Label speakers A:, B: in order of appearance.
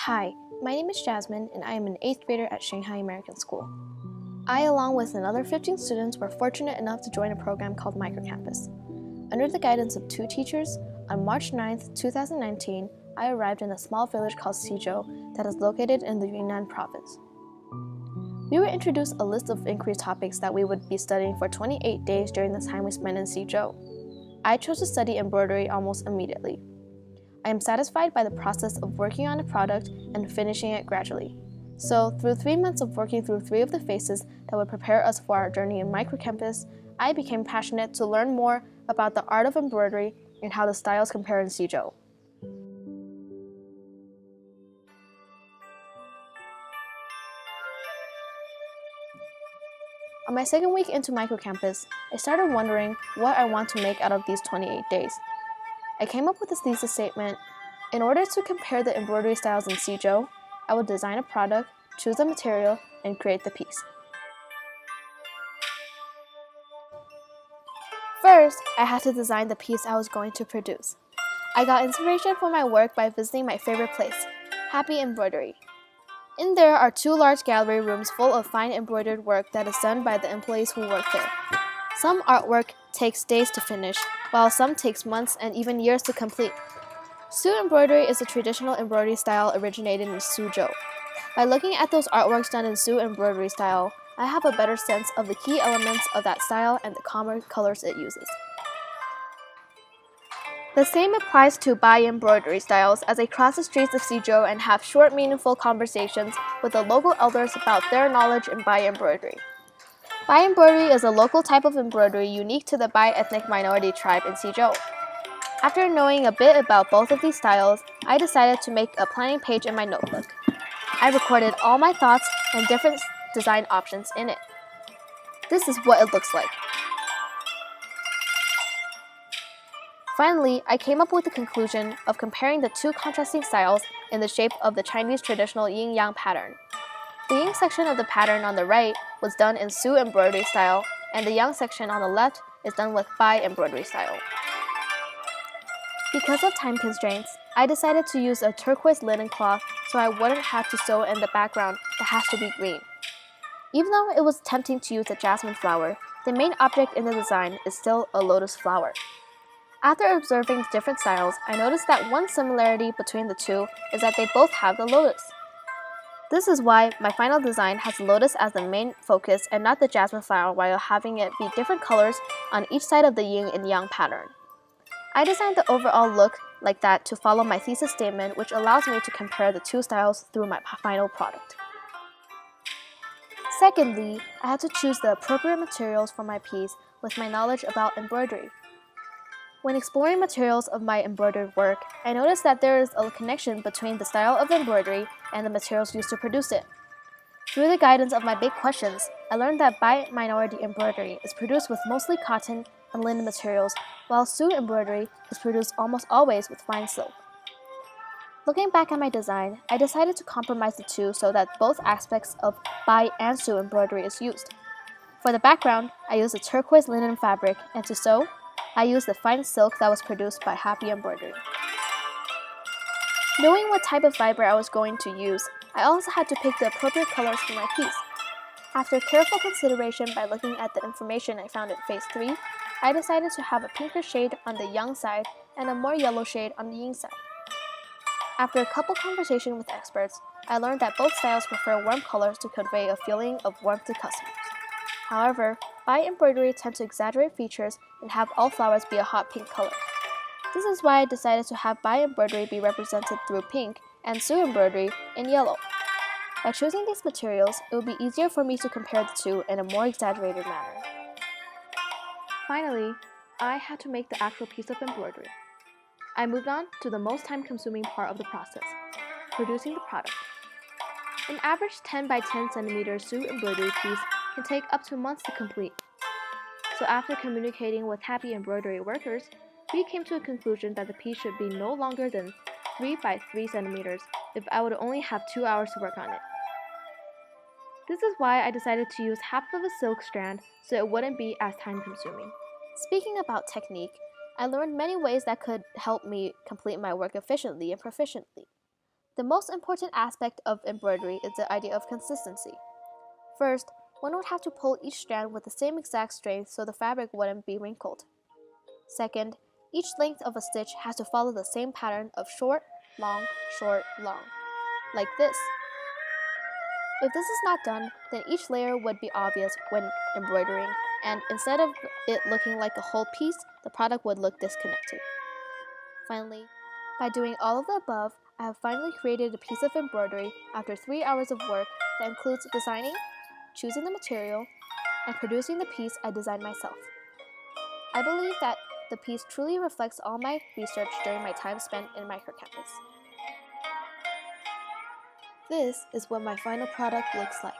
A: Hi, my name is Jasmine and I am an 8th grader at Shanghai American School. I, along with another 15 students, were fortunate enough to join a program called Microcampus. Under the guidance of 2 teachers, on March 9, 2019, I arrived in a small village called Xizhou that is located in the Yunnan province. We were introduced a list of inquiry topics that we would be studying for 28 days during the time we spent in Xizhou. I chose to study embroidery almost immediately. I am satisfied by the process of working on a product and finishing it gradually. So, through 3 months of working through 3 of the phases that would prepare us for our journey in Microcampus, I became passionate to learn more about the art of embroidery and how the styles compare in Xizhou. On my second week into Microcampus, I started wondering what I want to make out of these 28 days. I came up with this thesis statement: in order to compare the embroidery styles in Xizhou, I would design a product, choose a material, and create the piece. First, I had to design the piece I was going to produce. I got inspiration for my work by visiting my favorite place, Happy Embroidery. In there are 2 large gallery rooms full of fine embroidered work that is done by the employees who work there. Some artwork takes days to finish, while some takes months and even years to complete. Suit embroidery is a traditional embroidery style originated in Suzhou. By looking at those artworks done in suit embroidery style, I have a better sense of the key elements of that style and the common colors it uses. The same applies to Bai embroidery styles, as I cross the streets of Xizhou and have short, meaningful conversations with the local elders about their knowledge in Bai embroidery. Bai embroidery is a local type of embroidery unique to the Bai ethnic minority tribe in Xizhou. After knowing a bit about both of these styles, I decided to make a planning page in my notebook. I recorded all my thoughts and different design options in it. This is what it looks like. Finally, I came up with the conclusion of comparing the 2 contrasting styles in the shape of the Chinese traditional yin-yang pattern. The yin section of the pattern on the right was done in suit embroidery style, and the yang section on the left is done with Bai embroidery style. Because of time constraints, I decided to use a turquoise linen cloth so I wouldn't have to sew in the background that has to be green. Even though it was tempting to use a jasmine flower, the main object in the design is still a lotus flower. After observing the different styles, I noticed that one similarity between the 2 is that they both have the lotus. This is why my final design has the lotus as the main focus and not the jasmine flower, while having it be different colors on each side of the yin and yang pattern. I designed the overall look like that to follow my thesis statement, which allows me to compare the 2 styles through my final product. Secondly, I had to choose the appropriate materials for my piece with my knowledge about embroidery. When exploring materials of my embroidered work, I noticed that there is a connection between the style of embroidery and the materials used to produce it. Through the guidance of my big questions, I learned that Bai minority embroidery is produced with mostly cotton and linen materials, while suit embroidery is produced almost always with fine silk. Looking back at my design, I decided to compromise the 2 so that both aspects of Bai and suit embroidery is used. For the background, I used a turquoise linen fabric, and to sew, I used the fine silk that was produced by Happy Embroidery. Knowing what type of fiber I was going to use, I also had to pick the appropriate colors for my piece. After careful consideration by looking at the information I found in Phase 3, I decided to have a pinker shade on the yang side and a more yellow shade on the yin side. After a couple conversations with experts, I learned that both styles prefer warm colors to convey a feeling of warmth to customers. However, Bai embroidery tends to exaggerate features and have all flowers be a hot pink color. This is why I decided to have Bai embroidery be represented through pink and suit embroidery in yellow. By choosing these materials, it would be easier for me to compare the 2 in a more exaggerated manner. Finally, I had to make the actual piece of embroidery. I moved on to the most time-consuming part of the process, producing the product. An average 10 by 10 cm suit embroidery piece can take up to months to complete. So after communicating with Happy Embroidery workers, we came to a conclusion that the piece should be no longer than 3 by 3 centimeters if I would only have 2 hours to work on it. This is why I decided to use half of a silk strand so it wouldn't be as time-consuming. Speaking about technique, I learned many ways that could help me complete my work efficiently and proficiently. The most important aspect of embroidery is the idea of consistency. First, one would have to pull each strand with the same exact strength so the fabric wouldn't be wrinkled. Second, each length of a stitch has to follow the same pattern of short, long, like this. If this is not done, then each layer would be obvious when embroidering, and instead of it looking like a whole piece, the product would look disconnected. Finally, by doing all of the above, I have finally created a piece of embroidery after 3 hours of work that includes designing, choosing the material, and producing the piece I designed myself. I believe that the piece truly reflects all my research during my time spent in Microcampus. This is what my final product looks like.